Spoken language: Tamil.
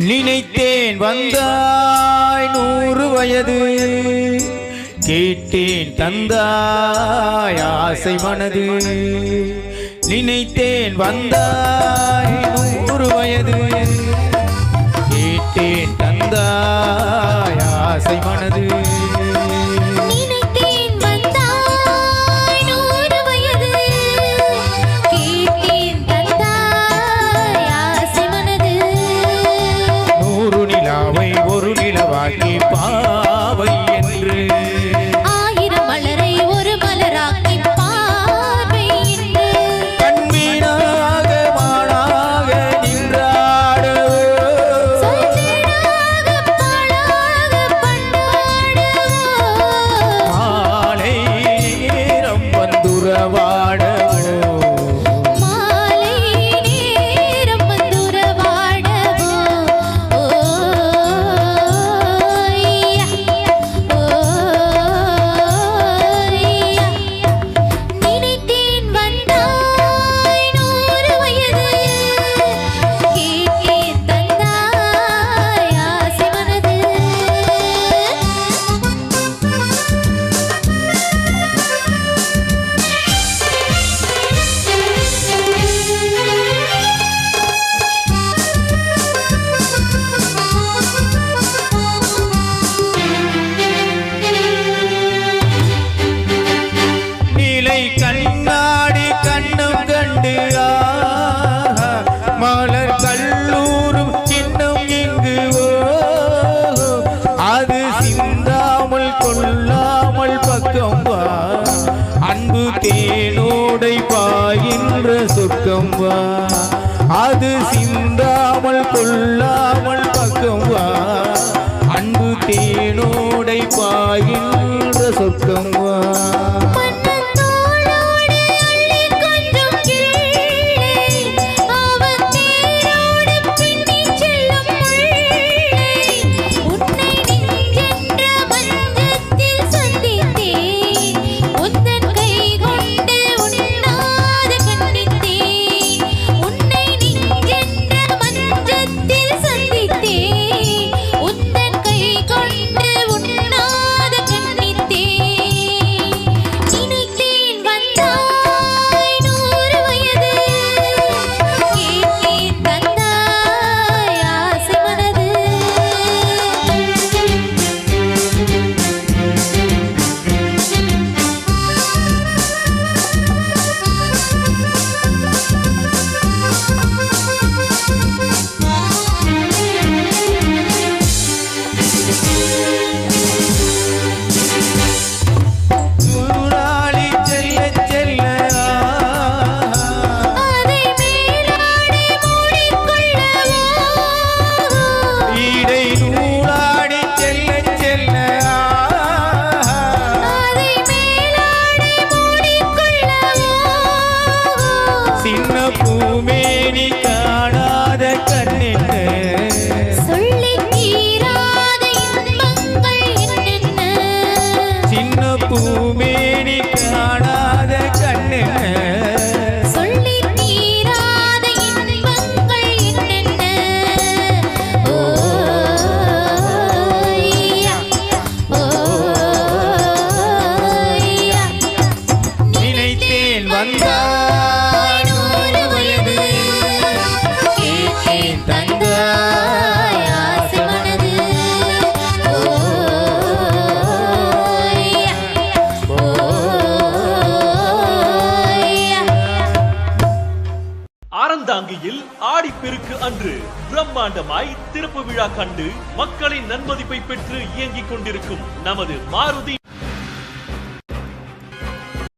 நினைத்தேன் வந்தாய் 100 வயது, கேட்டேன் தந்தாய் ஆசை மனது. நினைத்தேன் வந்தாய் 100 வயது, கேட்டேன் தந்தாய் ஆசை மனது. ஒரு நிலவாக்கி பாவை என்று, 1000 மலரை ஒரு மலராக்கி பார்வை என்று, கண்மீனாக மானாக நின்றாட, மாலை நேரம் வந்துறவாட, கண்ணாடி கண்ணும் கண்டு மலர் கல்லூரும் சின்னம் இங்கு அது சிந்தாமல் கொள்ளாமல் பக்கம் வா, அன்பு தேனோடை பாயின்ற சொர்க்கம் வா, அது சிந்தாமல் கொள்ளாமல் பக்கம் வா, அன்பு தேனோடை பாயின்ற சொர்க்கம் வா. பூமேனி காணாத கண்ணென்ன, சொல்லி தீராத இன்பங்கள் என்னென்ன, சின்ன பூமேனி காணாத கண்ணென்ன, சொல்லி தீராத இன்பங்கள் என்னென்ன. நினைத்தேன் வந்தாய் அறந்தாங்கியில் ஆடிப்பெருக்கு அன்று பிரம்மாண்டமாய் திறப்பு விழா கண்டு மக்களின் நன்மதிப்பை பெற்று இயங்கிக் கொண்டிருக்கும் நமது மாருதி